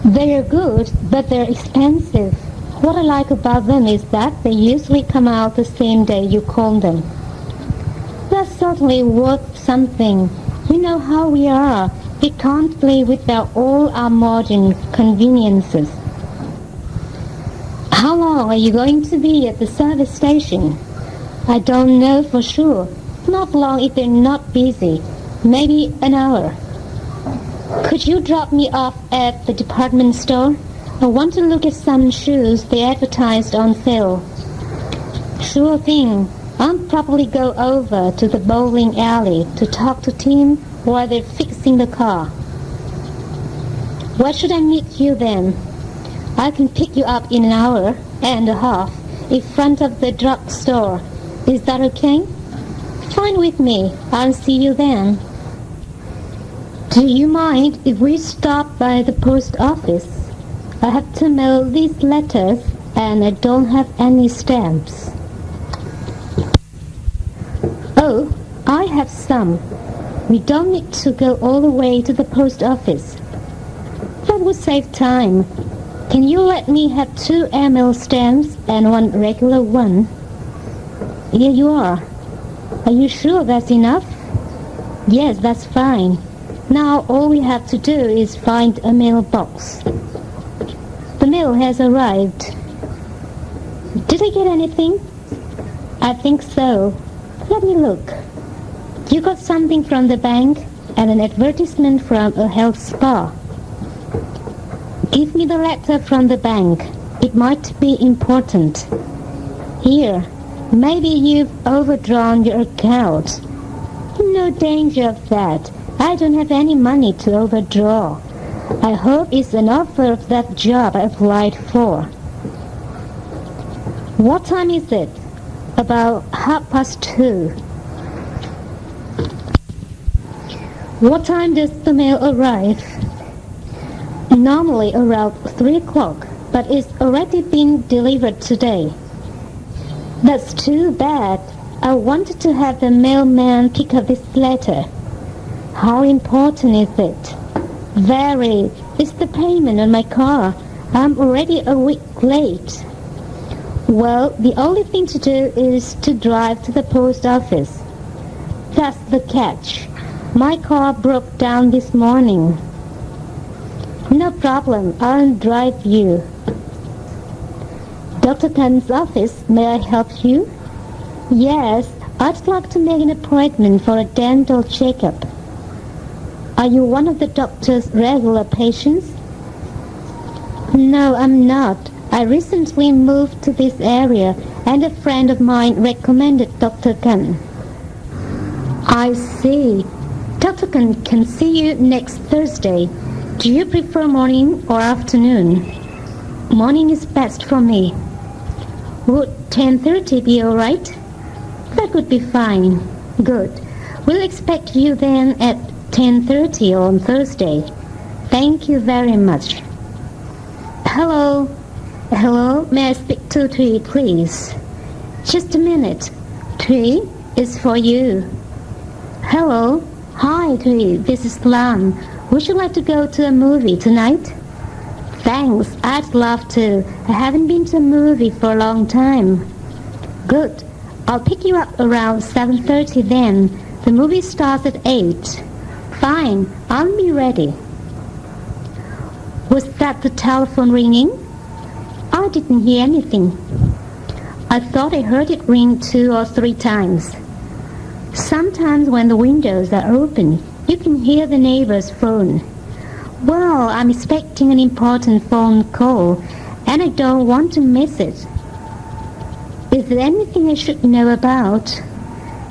They're good, but they're expensive. What I like about them is that they usually come out the same day you call them. That's certainly worth something. You know how we are. We can't live without all our modern conveniences. How long are you going to be at the service station? I don't know for sure. Not long if they're not busy. Maybe an hour. Could you drop me off at the department store? I want to look at some shoes they advertised on sale. Sure thing. I'll probably go over to the bowling alley to talk to Tim while they're fixing the car. Where should I meet you then? I can pick you up in an hour and a half in front of the drugstore. Is that okay? Fine with me. I'll see you then. Do you mind if we stop by the post office? I have to mail these letters and I don't have any stamps. Oh, I have some. We don't need to go all the way to the post office. That would save time. Can you let me have 2 ml stamps and 1 regular one? Here you are. Are you sure that's enough? Yes, that's fine. Now all we have to do is find a mailbox. The mail has arrived. Did I get anything? I think so. Let me look. You got something from the bank and an advertisement from a health spa. Give me the letter from the bank. It might be important. Here, maybe you've overdrawn your account. No danger of that. I don't have any money to overdraw. I hope it's an offer of that job I applied for. What time is it? About 2:30. What time does the mail arrive? Normally around 3 o'clock, but it's already been delivered today. That's too bad. I wanted to have the mailman pick up this letter. How important is it? Very. It's the payment on my car. I'm already a week late. Well, the only thing to do is to drive to the post office. That's the catch. My car broke down this morning. No problem. I'll drive you. Dr. Khan's office, may I help you? Yes, I'd like to make an appointment for a dental checkup. Are you one of the doctor's regular patients? No, I'm not. I recently moved to this area and a friend of mine recommended Dr. Khan. I see. Dr. Khan can see you next Thursday. Do you prefer morning or afternoon? Morning is best for me. Would 10:30 be all right? That would be fine. Good. We'll expect you then at 10:30 on Thursday. Thank you very much. Hello. Hello, may I speak to Toeic, please? Just a minute. Toeic is for you. Hello. Hi, Toeic. This is Lan. Would you like to go to a movie tonight? Thanks. I'd love to. I haven't been to a movie for a long time. Good. I'll pick you up around 7:30 then. The movie starts at 8. Fine. I'll be ready. Was that the telephone ringing? I didn't hear anything. I thought I heard it ring 2 or 3 times. Sometimes when the windows are open, you can hear the neighbor's phone. Well, I'm expecting an important phone call, and I don't want to miss it. Is there anything I should know about?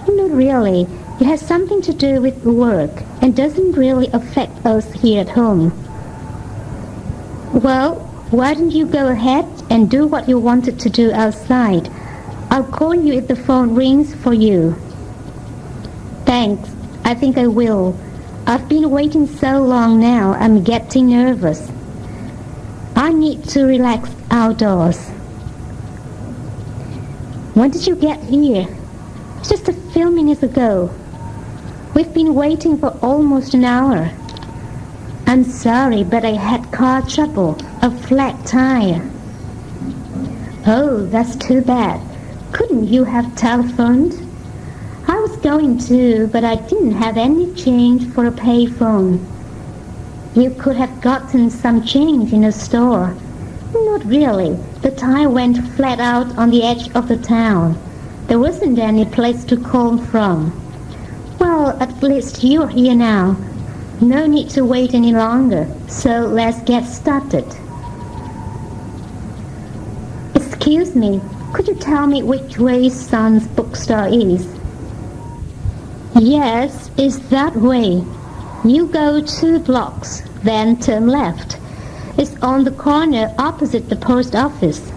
Not really. It has something to do with work, and doesn't really affect us here at home. Well, why don't you go ahead and do what you wanted to do outside? I'll call you if the phone rings for you. Thanks. I think I will. I've been waiting so long now, I'm getting nervous. I need to relax outdoors. When did you get here? Just a few minutes ago. We've been waiting for almost an hour. I'm sorry, but I had car trouble, a flat tire. Oh, that's too bad. Couldn't you have telephoned? I was going to, but I didn't have any change for a payphone. You could have gotten some change in a store. Not really. The tire went flat out on the edge of the town. There wasn't any place to call from. Well, at least you're here now. No need to wait any longer, so let's get started. Excuse me, could you tell me which way Son's bookstore is? Yes, it's that way. You go 2 blocks, then turn left. It's on the corner opposite the post office.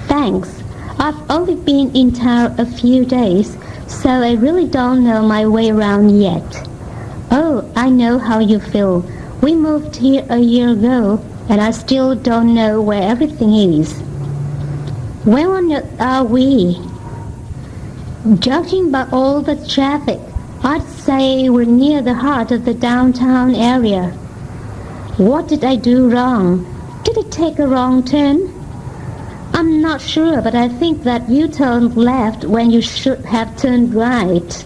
Thanks. I've only been in town a few days, so I really don't know my way around yet. Oh, I know how you feel. We moved here a year ago, and I still don't know where everything is. Where on earth are we? Judging by all the traffic, I'd say we're near the heart of the downtown area. What did I do wrong? Did I take a wrong turn? I'm not sure, but I think that you turned left when you should have turned right.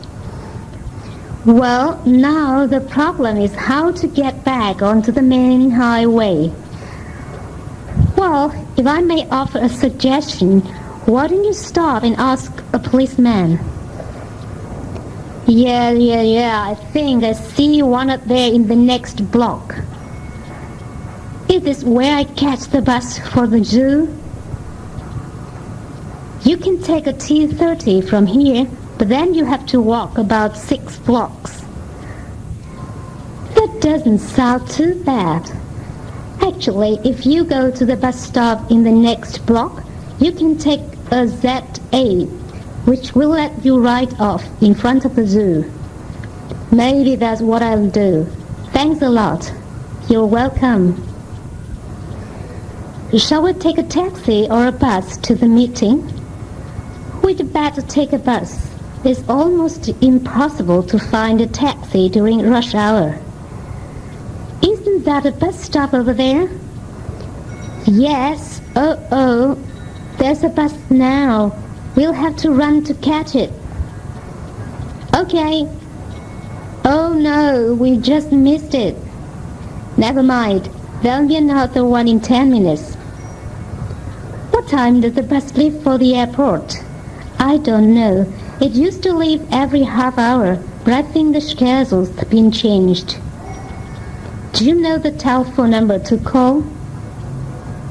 Well, now the problem is how to get back onto the main highway. Well, if I may offer a suggestion, why don't you stop and ask a policeman? Yeah, I think I see one up there in the next block. Is this where I catch the bus for the zoo? You can take a T30 from here, but then you have to walk about 6 blocks. That doesn't sound too bad. Actually, if you go to the bus stop in the next block, you can take a Z8, which will let you ride off in front of the zoo. Maybe that's what I'll do. Thanks a lot. You're welcome. Shall we take a taxi or a bus to the meeting? We'd better take a bus. It's almost impossible to find a taxi during rush hour. Isn't that a bus stop over there? Yes. Oh, there's a bus now. We'll have to run to catch it. Okay. Oh no, we just missed it. Never mind. There'll be another one in 10 minutes. What time does the bus leave for the airport? I don't know. It used to leave every half hour, but I think the schedule's been changed. Do you know the telephone number to call?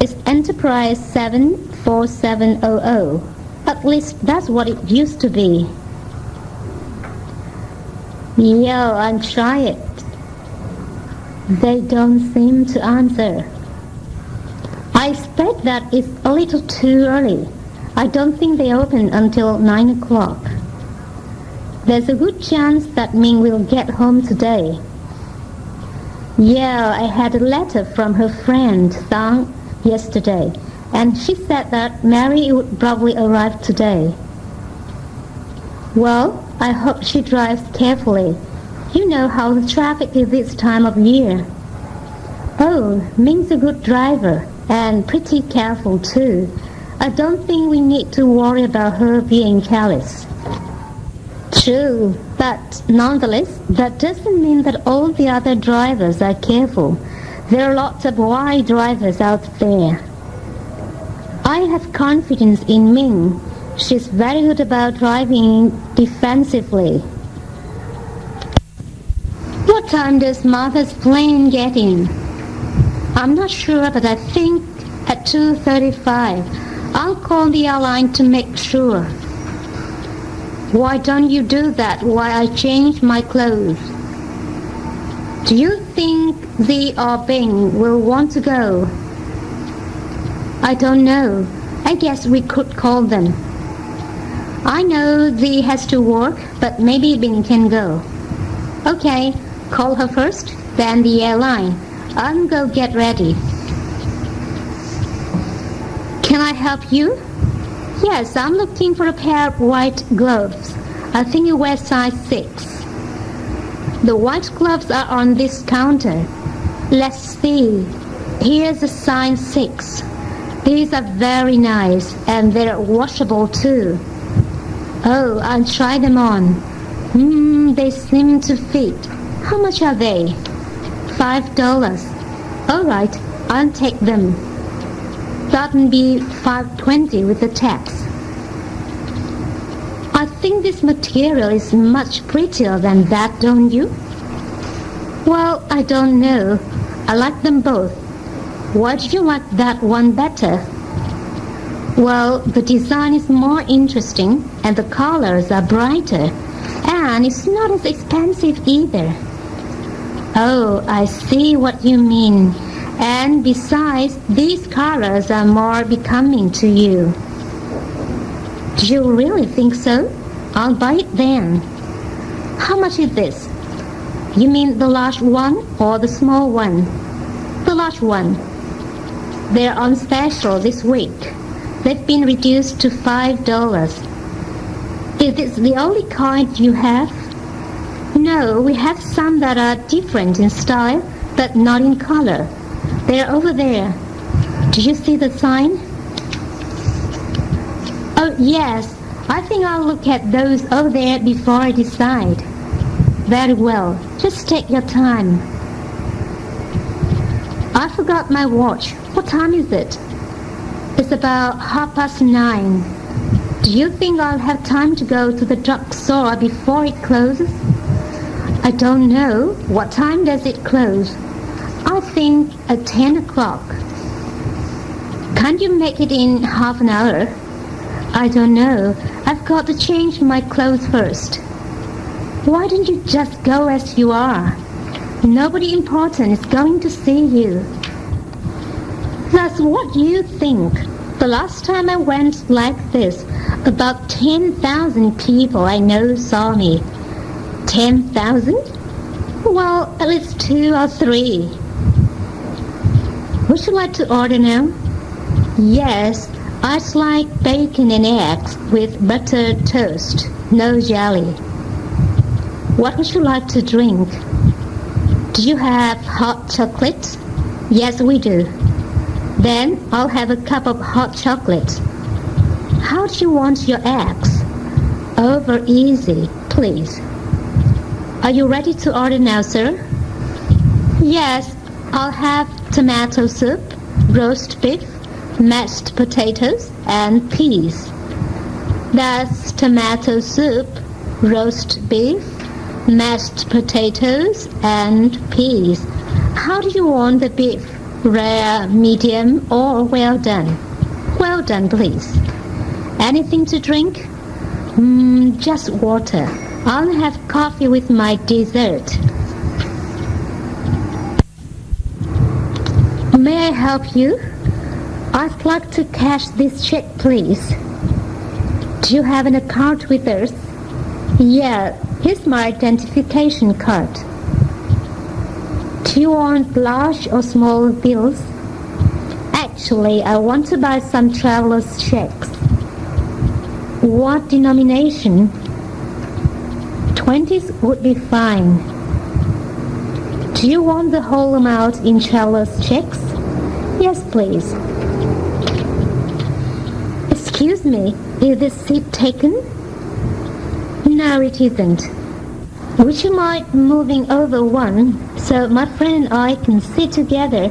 It's Enterprise 74700. At least that's what it used to be. Yeah, I'll try it. They don't seem to answer. I expect that it's a little too early. I don't think they open until 9 o'clock. There's a good chance that Ming will get home today. Yeah, I had a letter from her friend, Thang, yesterday, and she said that Mary would probably arrive today. Well, I hope she drives carefully. You know how the traffic is this time of year. Oh, Ming's a good driver, and pretty careful too. I don't think we need to worry about her being careless. True, but nonetheless, that doesn't mean that all the other drivers are careful. There are lots of wild drivers out there. I have confidence in Ming. She's very good about driving defensively. What time does Martha's plane get in? I'm not sure, but I think at 2:35. I'll call the airline to make sure. Why don't you do that while I change my clothes? Do you think Zee or Bing will want to go? I don't know. I guess we could call them. I know Zee has to work, but maybe Bing can go. Okay, call her first, then the airline. I'll go get ready. Can I help you? Yes, I'm looking for a pair of white gloves. I think you wear size 6. The white gloves are on this counter. Let's see. Here's a size 6. These are very nice and they're washable too. Oh, I'll try them on. They seem to fit. How much are they? $5. All right, I'll take them. That'll be $5.20 with the tax. I think this material is much prettier than that, don't you? Well, I don't know. I like them both. Why do you like that one better? Well, the design is more interesting and the colors are brighter. And it's not as expensive either. Oh, I see what you mean. And besides, these colors are more becoming to you. Do you really think so? I'll buy it then. How much is this? You mean the large one or the small one? The large one. They're on special this week. They've been reduced to $5. Is this the only kind you have? No, we have some that are different in style, but not in color. They're over there. Do you see the sign? Oh, yes. I think I'll look at those over there before I decide. Very well. Just take your time. I forgot my watch. What time is it? It's about 9:30. Do you think I'll have time to go to the drugstore before it closes? I don't know. What time does it close? I think at 10 o'clock. Can't you make it in half an hour? I don't know. I've got to change my clothes first. Why don't you just go as you are? Nobody important is going to see you. That's what you think. The last time I went like this, about 10,000 people I know saw me. 10,000? Well, at least 2 or 3. Would you like to order now? Yes, I'd like bacon and eggs with buttered toast, no jelly. What would you like to drink? Do you have hot chocolate? Yes, we do. Then I'll have a cup of hot chocolate. How do you want your eggs? Over easy, please. Are you ready to order now, sir? Yes, I'll have tomato soup, roast beef, mashed potatoes, and peas. That's tomato soup, roast beef, mashed potatoes, and peas. How do you want the beef? Rare, medium, or well done? Well done, please. Anything to drink? Just water. I'll have coffee with my dessert. May I help you? I'd like to cash this check, please. Do you have an account with us? Yeah, here's my identification card. Do you want large or small bills? Actually, I want to buy some traveler's checks. What denomination? 20s would be fine. Do you want the whole amount in traveler's checks? Yes, please. Excuse me, is this seat taken? No, it isn't. Would you mind moving over one so my friend and I can sit together?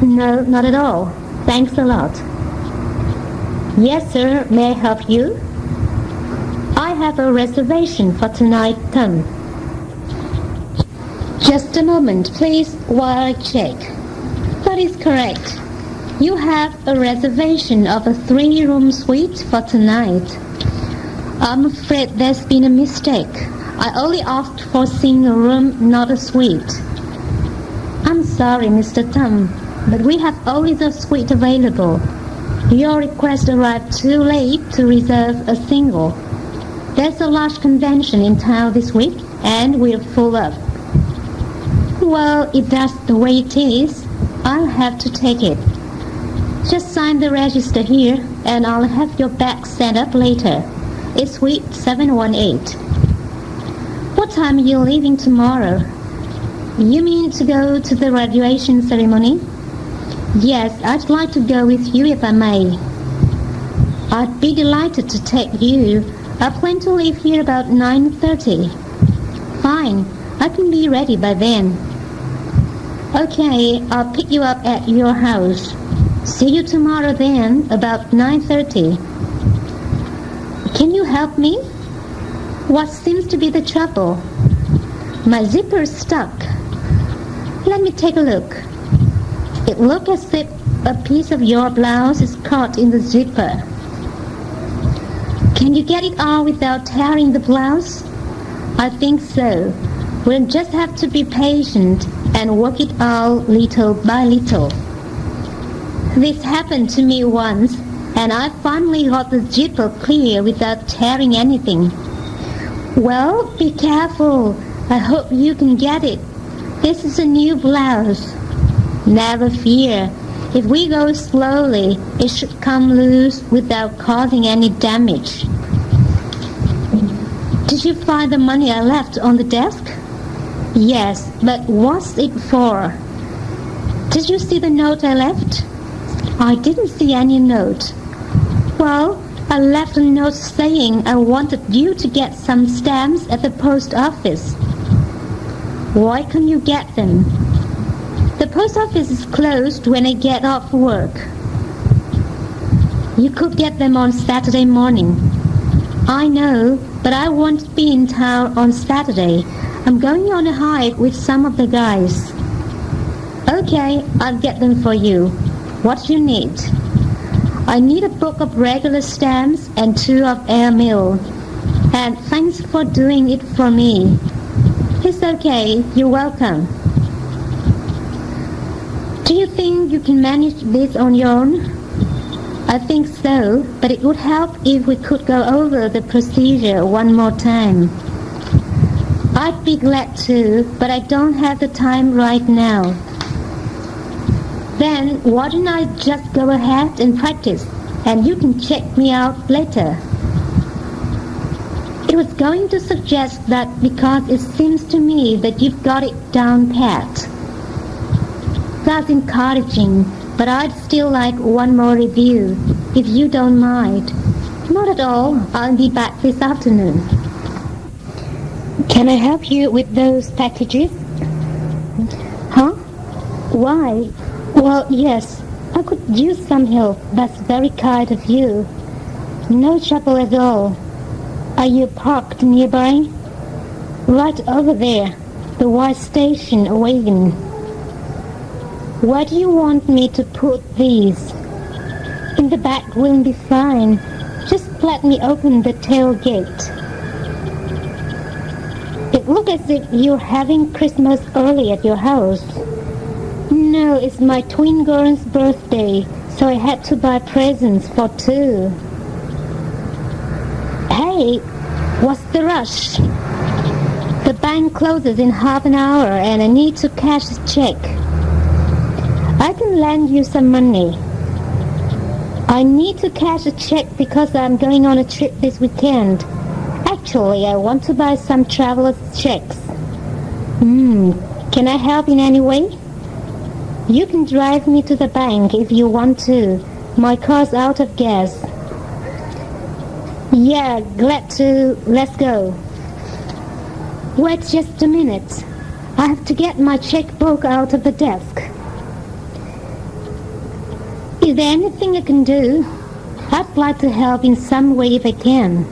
No, not at all. Thanks a lot. Yes, sir. May I help you? I have a reservation for tonight, Tom. Just a moment, please, while I check. That is correct. You have a reservation of a 3-room suite for tonight. I'm afraid there's been a mistake. I only asked for a single room, not a suite. I'm sorry, Mr. Tom, but we have only the suite available. Your request arrived too late to reserve a single. There's a large convention in town this week, and we're full up. Well, if that's the way it is, I'll have to take it. Just sign the register here, and I'll have your bag sent up later. It's suite 718. What time are you leaving tomorrow? You mean to go to the graduation ceremony? Yes, I'd like to go with you if I may. I'd be delighted to take you. I plan to leave here about 9:30. Fine, I can be ready by then. Okay, I'll pick you up at your house. See you tomorrow then, about 9:30. Can you help me? What seems to be the trouble? My zipper's stuck. Let me take a look. It looks as if a piece of your blouse is caught in the zipper. Can you get it out without tearing the blouse? I think so. We'll just have to be patient and work it out little by little. This happened to me once, and I finally got the zipper clear without tearing anything. Well, be careful. I hope you can get it. This is a new blouse. Never fear. If we go slowly, it should come loose without causing any damage. Did you find the money I left on the desk? Yes, but what's it for? Did you see the note I left? I didn't see any note. Well, I left a note saying I wanted you to get some stamps at the post office. Why can't you get them? The post office is closed when I get off work. You could get them on Saturday morning. I know, but I won't be in town on Saturday. I'm going on a hike with some of the guys. Okay, I'll get them for you. What do you need? I need a book of regular stamps and 2 of airmail. And thanks for doing it for me. It's okay, you're welcome. Do you think you can manage this on your own? I think so, but it would help if we could go over the procedure one more time. I'd be glad to, but I don't have the time right now. Then why don't I just go ahead and practice, and you can check me out later. I was going to suggest that because it seems to me that you've got it down pat. That's encouraging, but I'd still like one more review, if you don't mind. Not at all. I'll be back this afternoon. Can I help you with those packages? Huh? Why? Well, yes, I could use some help. That's very kind of you. No trouble at all. Are you parked nearby? Right over there, the white station wagon. Where do you want me to put these? In the back will be fine. Just let me open the tailgate. It looks as if you're having Christmas early at your house. No, it's my twin girl's birthday, so I had to buy presents for 2. Hey, what's the rush? The bank closes in half an hour and I need to cash a check. I can lend you some money. I need to cash a check because I'm going on a trip this weekend. Actually, I want to buy some traveler's checks. Can I help in any way? You can drive me to the bank if you want to. My car's out of gas. Yeah, glad to. Let's go. Wait just a minute. I have to get my checkbook out of the desk. Is there anything I can do? I'd like to help in some way if I can.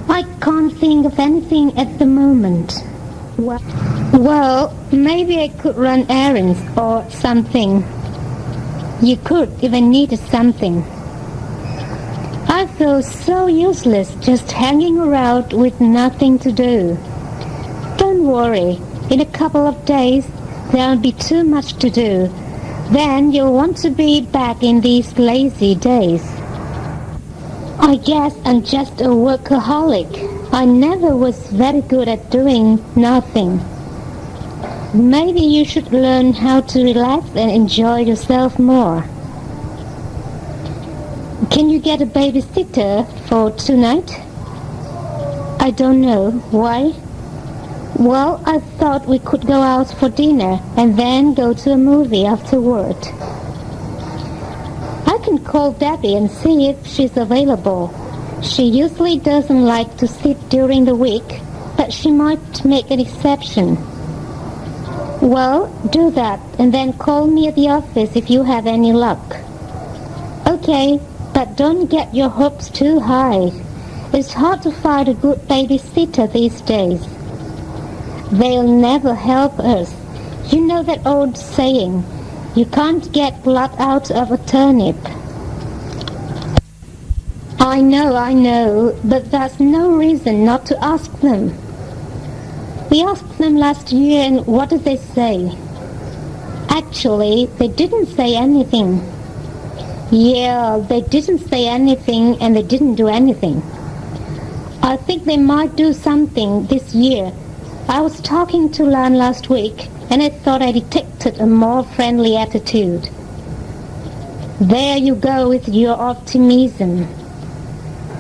I can't think of anything at the moment. Well, maybe I could run errands or something. You could if I needed something. I feel so useless just hanging around with nothing to do. Don't worry, in a couple of days there'll be too much to do. Then you'll want to be back in these lazy days. I guess I'm just a workaholic. I never was very good at doing nothing. Maybe you should learn how to relax and enjoy yourself more. Can you get a babysitter for tonight? I don't know. Why? Well, I thought we could go out for dinner and then go to a movie afterward. I can call Debbie and see if she's available. She usually doesn't like to sit during the week, but she might make an exception. Well, do that and then call me at the office if you have any luck. Okay, but don't get your hopes too high. It's hard to find a good babysitter these days. They'll never help us. You know that old saying, you can't get blood out of a turnip. I know, but that's no reason not to ask them. We asked them last year and what did they say? Actually, they didn't say anything. Yeah, they didn't say anything and they didn't do anything. I think they might do something this year. I was talking to Lan last week and I thought I detected a more friendly attitude. There you go with your optimism.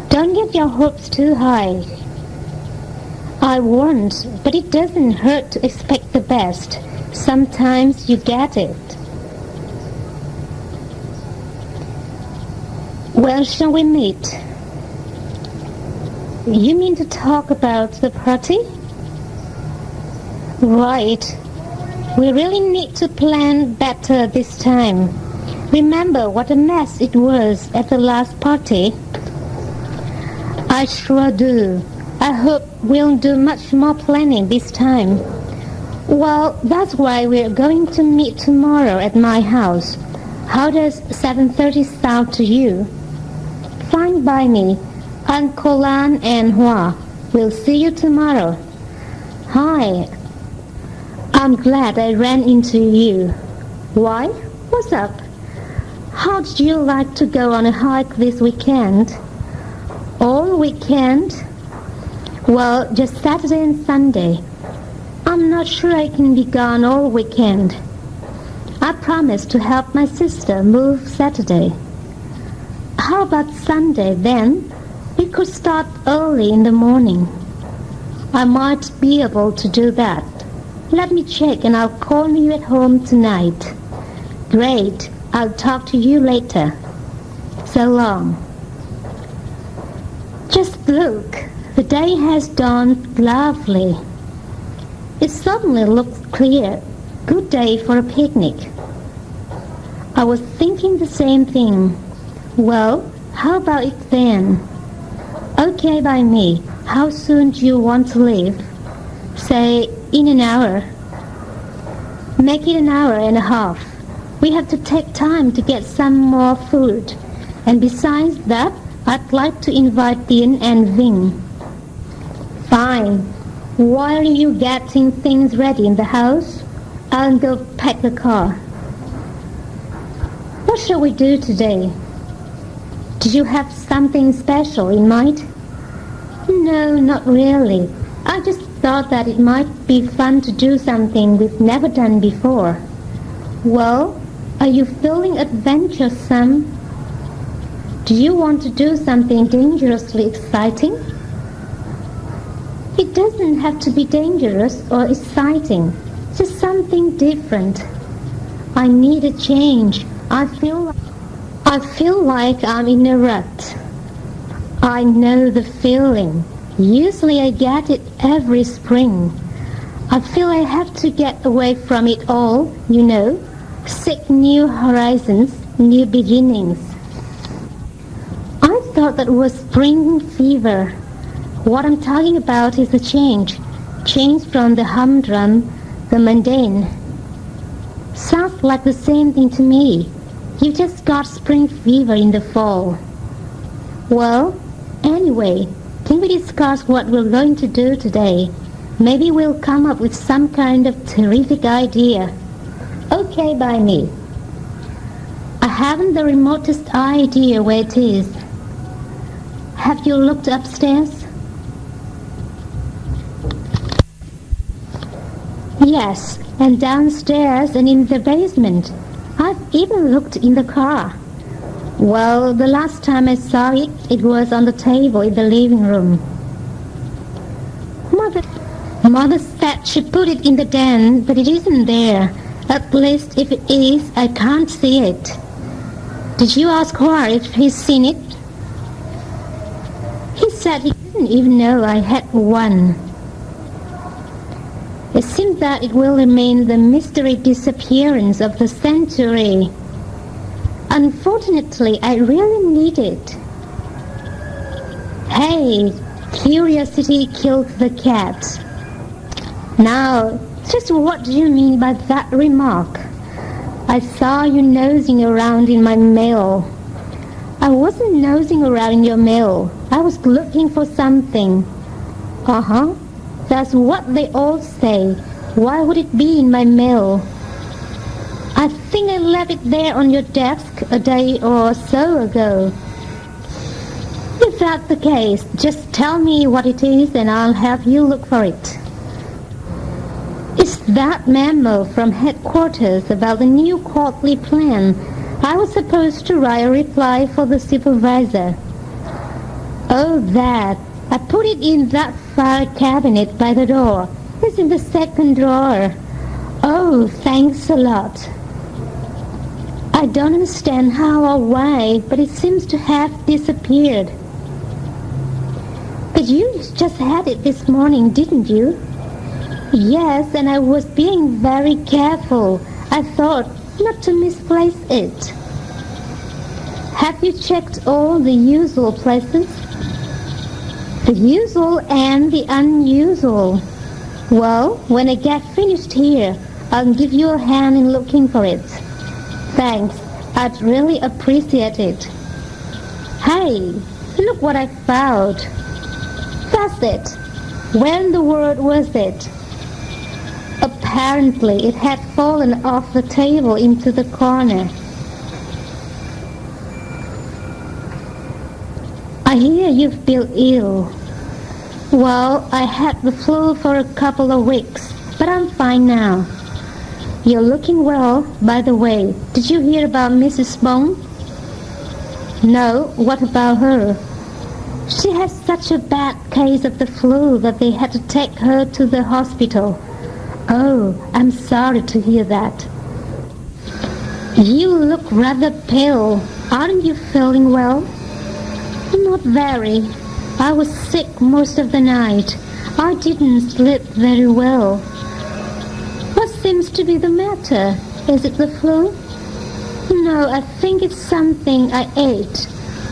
Don't get your hopes too high. I won't, but it doesn't hurt to expect the best. Sometimes you get it. Well, shall we meet? You mean to talk about the party? Right. We really need to plan better this time. Remember what a mess it was at the last party? I sure do. I hope we'll do much more planning this time. Well, that's why we're going to meet tomorrow at my house. How does 7:30 sound to you? Fine by me. Uncle Lan and Hua. We'll see you tomorrow. Hi. I'm glad I ran into you. Why? What's up? How'd you like to go on a hike this weekend? All weekend? Well, just Saturday and Sunday. I'm not sure I can be gone all weekend. I promised to help my sister move Saturday. How about Sunday then? We could start early in the morning. I might be able to do that. Let me check and I'll call you at home tonight. Great. I'll talk to you later. So long. Just look. The day has dawned lovely. It suddenly looks clear. Good day for a picnic. I was thinking the same thing. Well, how about it then? Okay by me. How soon do you want to leave? Say, in an hour. Make it an hour and a half. We have to take time to get some more food. And besides that, I'd like to invite Tien and Ving. Fine. While you getting things ready in the house, I'll go pack the car. What shall we do today? Do you have something special in mind? No, not really. I just thought that it might be fun to do something we've never done before. Well, are you feeling adventuresome? Do you want to do something dangerously exciting? It doesn't have to be dangerous or exciting, just something different. I need a change. I feel like I'm in a rut. I know the feeling. Usually I get it every spring. I feel I have to get away from it all, you know. Seek new horizons, new beginnings. I thought that was spring fever. What I'm talking about is a change. Change from the humdrum, the mundane. Sounds like the same thing to me. You just got spring fever in the fall. Well, anyway, can we discuss what we're going to do today? Maybe we'll come up with some kind of terrific idea. Okay by me. I haven't the remotest idea where it is. Have you looked upstairs? Yes, and downstairs and in the basement. I've even looked in the car. Well, the last time I saw it, it was on the table in the living room. Mother, Mother said she put it in the den, but it isn't there. At least if it is, I can't see it. Did you ask Hua if he's seen it? He said he didn't even know I had one. It seems that it will remain the mystery disappearance of the century. Unfortunately, I really need it. Hey, curiosity killed the cat. Now, just what do you mean by that remark? I saw you nosing around in my mail. I wasn't nosing around in your mail. I was looking for something. Uh-huh. That's what they all say. Why would it be in my mail? I think I left it there on your desk a day or so ago. If that's the case, just tell me what it is and I'll have you look for it. It's that memo from headquarters about the new quarterly plan. I was supposed to write a reply for the supervisor. Oh, that. I put it in that file cabinet by the door. It's in the second drawer. Oh, thanks a lot. I don't understand how or why, but it seems to have disappeared. But you just had it this morning, didn't you? Yes, and I was being very careful. I thought not to misplace it. Have you checked all the usual places? The usual and the unusual. Well, when I get finished here, I'll give you a hand in looking for it. Thanks, I'd really appreciate it. Hey, look what I found. That's it. Where in the world was it? Apparently, it had fallen off the table into the corner. I hear you've been ill. Well, I had the flu for a couple of weeks, but I'm fine now. You're looking well, by the way. Did you hear about Mrs. Bong? No, what about her? She has such a bad case of the flu that they had to take her to the hospital. Oh, I'm sorry to hear that. You look rather pale. Aren't you feeling well? Not very. I was sick most of the night. I didn't sleep very well. What seems to be the matter? Is it the flu? No, I think it's something I ate.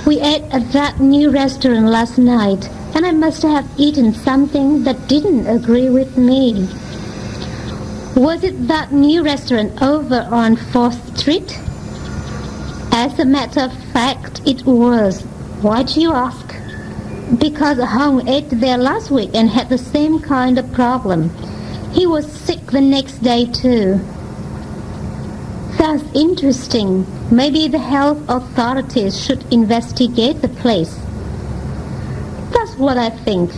We ate at that new restaurant last night, and I must have eaten something that didn't agree with me. Was it that new restaurant over on 4th Street? As a matter of fact, it was. Why do you ask? Because Hong ate there last week and had the same kind of problem. He was sick the next day too. That's interesting. Maybe the health authorities should investigate the place. That's what I think.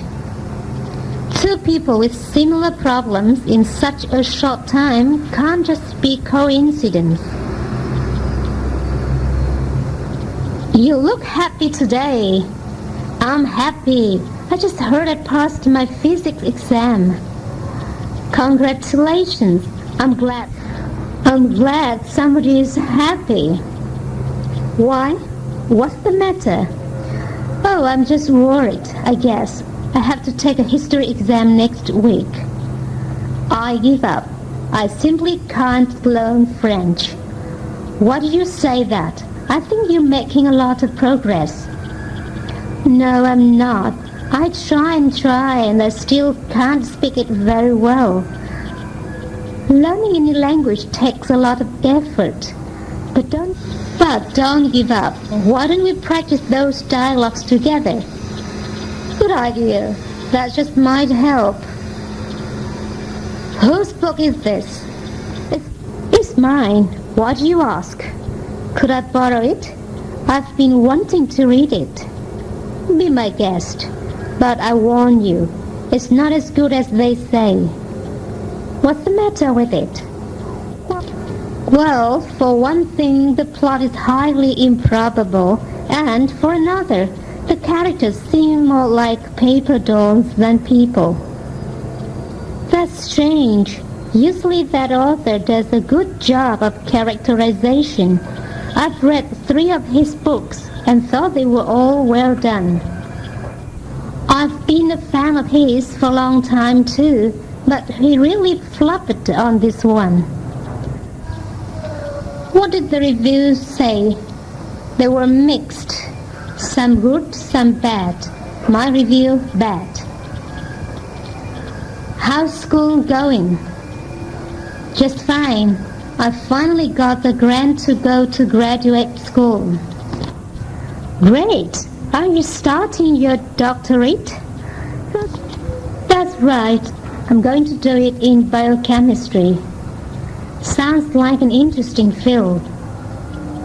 Two people with similar problems in such a short time can't just be coincidence. You look happy today. I'm happy. I just heard I passed my physics exam. Congratulations. I'm glad somebody is happy. Why? What's the matter? Oh, I'm just worried, I guess. I have to take a history exam next week. I give up. I simply can't learn French. Why do you say that? I think you're making a lot of progress. No, I'm not. I try and I still can't speak it very well. Learning any language takes a lot of effort. But don't give up. Why don't we practice those dialogues together? Good idea. That just might help. Whose book is this? It's mine. Why do you ask? Could I borrow it? I've been wanting to read it. Be my guest. But I warn you, it's not as good as they say. What's the matter with it? Well, for one thing, the plot is highly improbable, and for another, the characters seem more like paper dolls than people. That's strange. Usually that author does a good job of characterization. I've read 3 of his books and thought they were all well done. I've been a fan of his for a long time too, but he really flopped on this one. What did the reviews say? They were mixed. Some good, some bad. My review, bad. How's school going? Just fine. I finally got the grant to go to graduate school. Great! Are you starting your doctorate? That's right. I'm going to do it in biochemistry. Sounds like an interesting field.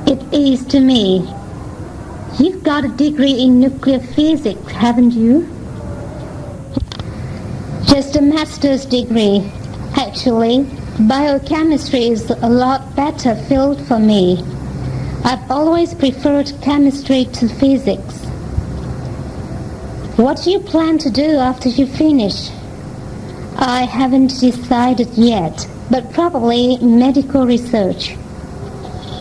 It is to me. You've got a degree in nuclear physics, haven't you? Just a master's degree. Actually, biochemistry is a lot better field for me. I've always preferred chemistry to physics. What do you plan to do after you finish? I haven't decided yet, but probably medical research.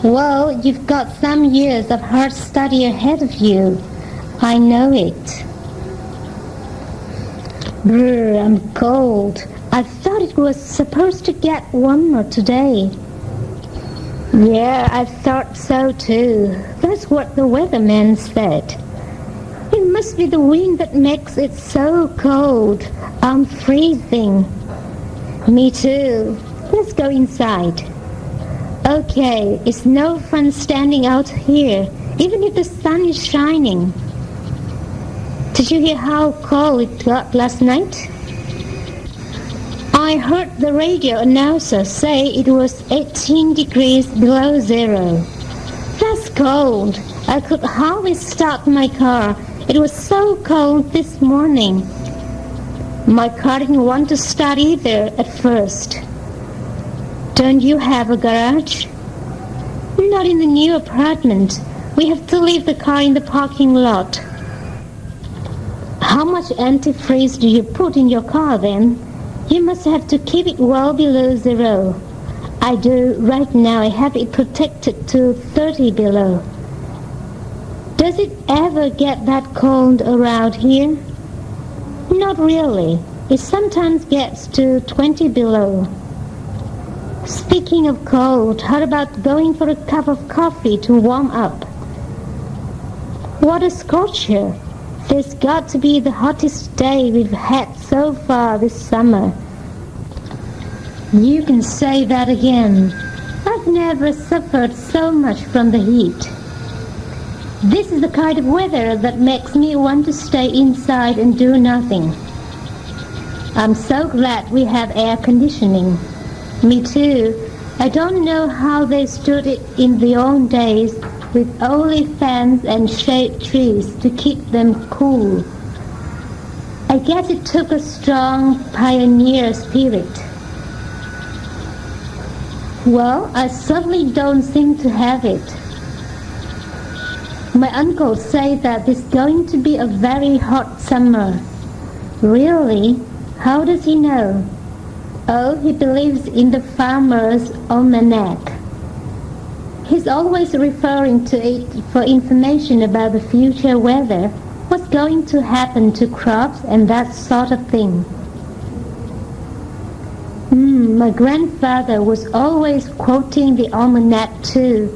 Well, you've got some years of hard study ahead of you. I know it. Brr, I'm cold. I thought it was supposed to get warmer today. Yeah, I thought so too. That's what the weatherman said. It must be the wind that makes it so cold. I'm freezing. Me too. Let's go inside. Okay, it's no fun standing out here, even if the sun is shining. Did you hear how cold it got last night? I heard the radio announcer say it was 18 degrees below zero. That's cold. I could hardly start my car. It was so cold this morning. My car didn't want to start either at first. Don't you have a garage? Not in the new apartment. We have to leave the car in the parking lot. How much antifreeze do you put in your car then? You must have to keep it well below zero. I do. Right now I have it protected to 30 below. Does it ever get that cold around here? Not really. It sometimes gets to 20 below. Speaking of cold, how about going for a cup of coffee to warm up? What a scorcher! This got to be the hottest day we've had so far this summer. You can say that again. I've never suffered so much from the heat. This is the kind of weather that makes me want to stay inside and do nothing. I'm so glad we have air conditioning. Me too. I don't know how they stood it in the old days with only fans and shade trees to keep them cool. I guess it took a strong pioneer spirit. Well, I certainly don't seem to have it. My uncle says that it's going to be a very hot summer. Really? How does he know? Oh, he believes in the farmer's almanac. He's always referring to it for information about the future weather, what's going to happen to crops and that sort of thing. My grandfather was always quoting the almanac too.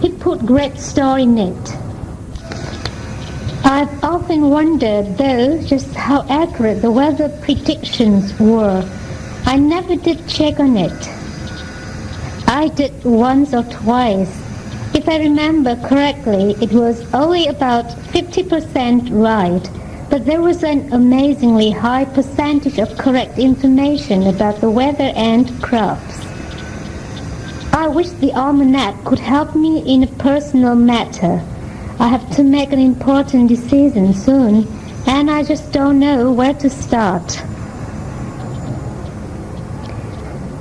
He put great store in it. I've often wondered, though, just how accurate the weather predictions were. I never did check on it. I did once or twice. If I remember correctly, it was only about 50% right, but there was an amazingly high percentage of correct information about the weather and crops. I wish the almanac could help me in a personal matter. I have to make an important decision soon, and I just don't know where to start.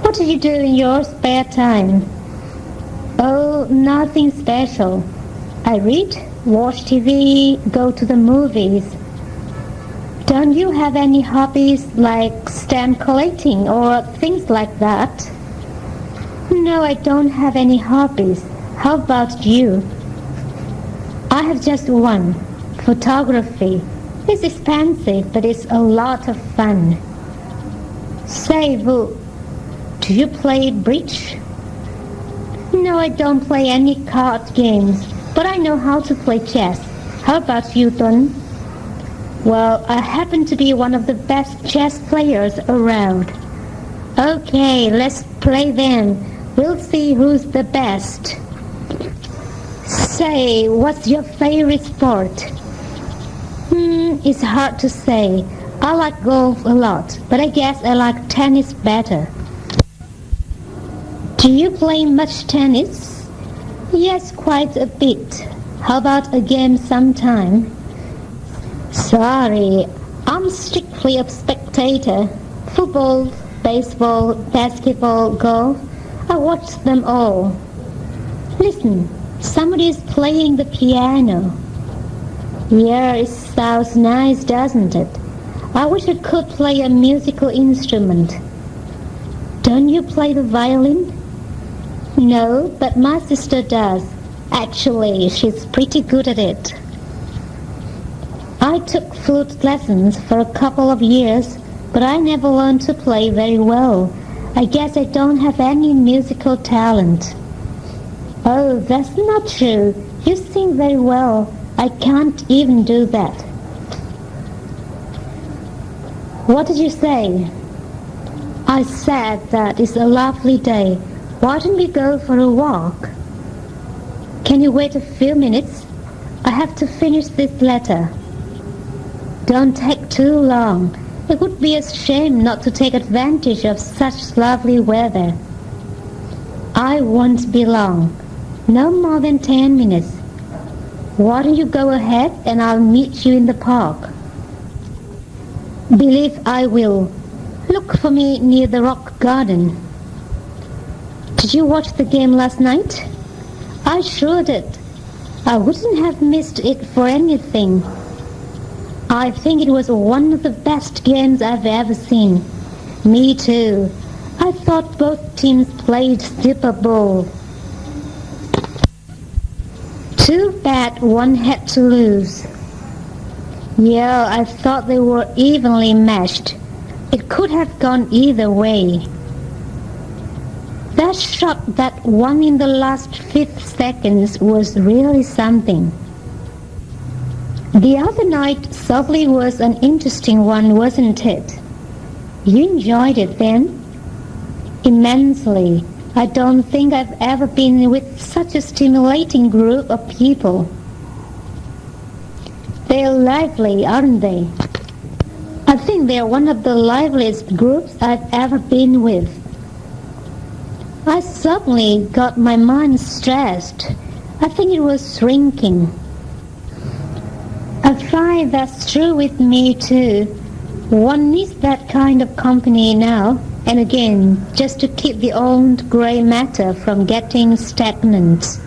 What do you do in your spare time? Oh, nothing special. I read, watch TV, go to the movies. Don't Don't you have any hobbies like stamp collecting or things like that? No, I don't have any hobbies. How about you? I have just one. Photography. It's expensive, but it's a lot of fun. Say, Vu, do you play bridge? No, I don't play any card games, but I know how to play chess. How about you, Tuấn? Well, I happen to be one of the best chess players around. Okay, let's play then. We'll see who's the best. Say, what's your favorite sport? It's hard to say. I like golf a lot, but I guess I like tennis better. Do you play much tennis? Yes, quite a bit. How about a game sometime? Sorry, I'm strictly a spectator. Football, baseball, basketball, golf. I watch them all. Listen, somebody is playing the piano. Yeah, it sounds nice, doesn't it? I wish I could play a musical instrument. Don't you play the violin? No, but my sister does. Actually, she's pretty good at it. I took flute lessons for a couple of years, but I never learned to play very well. I guess I don't have any musical talent. Oh, that's not true. You sing very well. I can't even do that. What did you say? I said that it's a lovely day. Why don't we go for a walk? Can you wait a few minutes? I have to finish this letter. Don't take too long. It would be a shame not to take advantage of such lovely weather. I won't be long. No more than 10 minutes. Why don't you go ahead and I'll meet you in the park? Believe I will. Look for me near the rock garden. Did you watch the game last night? I sure did. I wouldn't have missed it for anything. I think it was one of the best games I've ever seen. Me too. I thought both teams played Super Bowl. Too bad one had to lose. Yeah, I thought they were evenly matched. It could have gone either way. That shot that won in the last 5 seconds was really something. The other night certainly was an interesting one, wasn't it? You enjoyed it then? Immensely. I don't think I've ever been with such a stimulating group of people. They're lively, aren't they? I think they're one of the liveliest groups I've ever been with. I suddenly got my mind stressed. I think it was shrinking. I find that's true with me too. One needs that kind of company now and again just to keep the old grey matter from getting stagnant.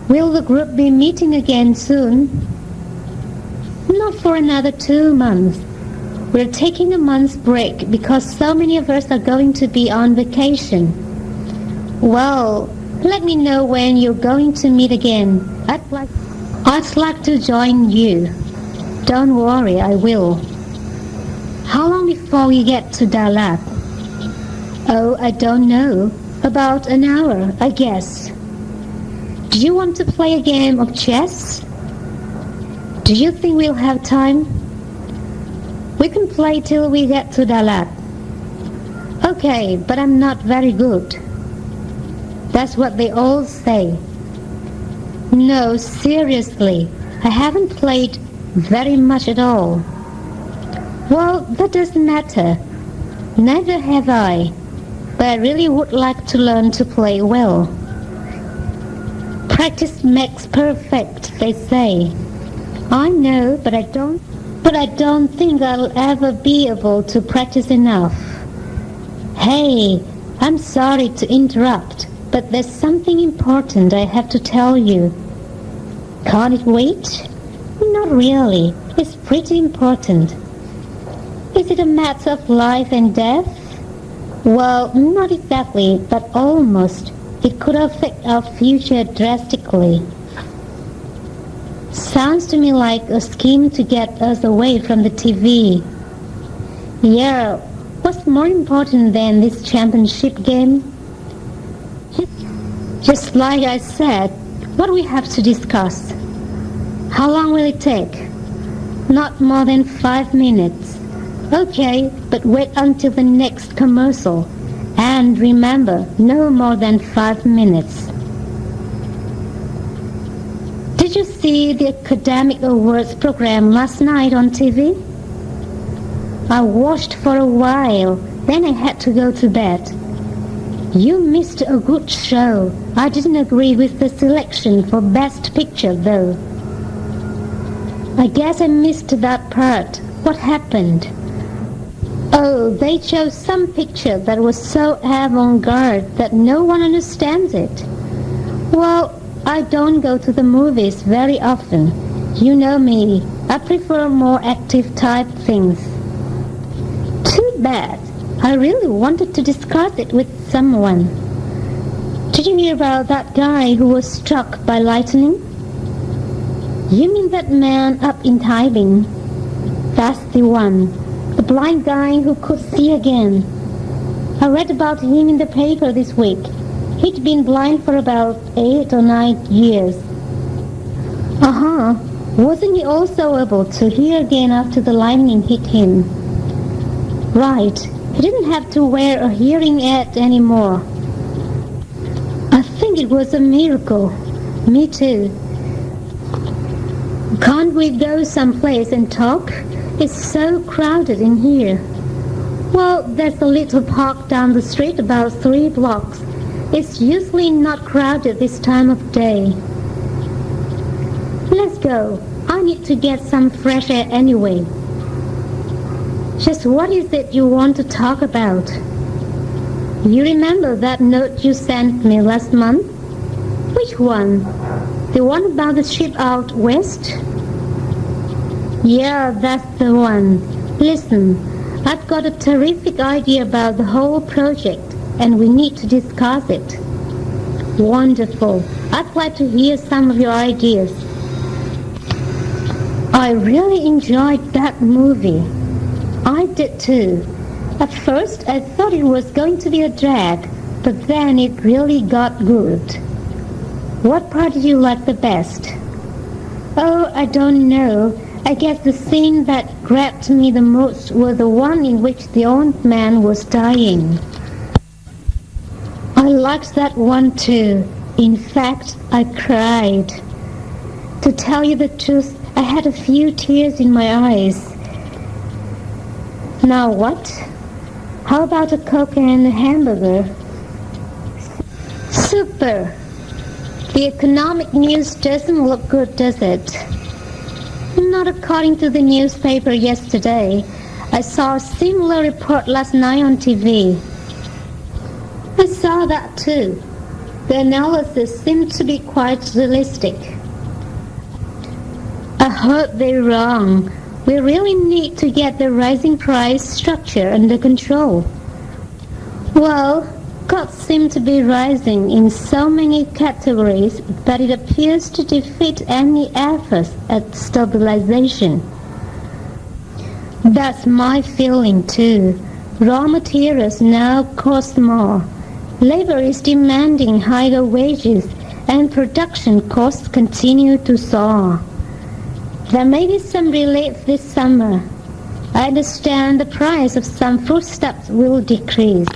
Will the group be meeting again soon? Not for another 2 months. We're taking a month's break because so many of us are going to be on vacation. Well, let me know when you're going to meet again. I'd like to join you. Don't worry, I will. How long before we get to Dalat? Oh, I don't know. About an hour, I guess. Do you want to play a game of chess? Do you think we'll have time? We can play till we get to Dalat. Okay, but I'm not very good. That's what they all say. No, seriously, I haven't played very much at all. Well, that doesn't matter. Neither have I. But I really would like to learn to play well. Practice makes perfect, they say. I know, but I don't think I'll ever be able to practice enough. Hey, I'm sorry to interrupt, but there's something important I have to tell you. Can't it wait? Not really. It's pretty important. Is it a matter of life and death? Well, not exactly, but almost. It could affect our future drastically. Sounds to me like a scheme to get us away from the TV. Yeah, what's more important than this championship game? Just like I said, what we have to discuss. How long will it take? Not more than 5 minutes. Okay, but wait until the next commercial. And remember, no more than 5 minutes. Did you see the Academic Awards program last night on TV? I watched for a while, then I had to go to bed. You missed a good show. I didn't agree with the selection for Best Picture, though. I guess I missed that part. What happened? Oh, they chose some picture that was so avant-garde that no one understands it. Well, I don't go to the movies very often. You know me. I prefer more active type things. Too bad. I really wanted to discuss it with someone. Did you hear about that guy who was struck by lightning? You mean that man up in Taiping? That's the one. The blind guy who could see again. I read about him in the paper this week. He'd been blind for about 8 or 9 years. Wasn't he also able to hear again after the lightning hit him? Right. He didn't have to wear a hearing aid anymore. I think it was a miracle. Me too. Can't we go someplace and talk? It's so crowded in here. Well, there's a little park down the street about 3 blocks. It's usually not crowded this time of day. Let's go. I need to get some fresh air anyway. Just what is it you want to talk about? You remember that note you sent me last month? Which one? The one about the ship out west? Yeah, that's the one. Listen, I've got a terrific idea about the whole project, and we need to discuss it. Wonderful. I'd like to hear some of your ideas. I really enjoyed that movie. I did too. At first, I thought it was going to be a drag, but then it really got good. What part did you like the best? Oh, I don't know. I guess the scene that grabbed me the most was the one in which the old man was dying. I liked that one too. In fact, I cried. To tell you the truth, I had a few tears in my eyes. Now what? How about a Coke and a hamburger? Super! The economic news doesn't look good, does it? Not according to the newspaper yesterday. I saw a similar report last night on TV. I saw that too. The analysis seemed to be quite realistic. I hope they're wrong. We really need to get the rising price structure under control. Well, costs seem to be rising in so many categories that it appears to defeat any efforts at stabilization. That's my feeling too. Raw materials now cost more. Labor is demanding higher wages, and production costs continue to soar. There may be some relief this summer. I understand the price of some foodstuffs will decrease.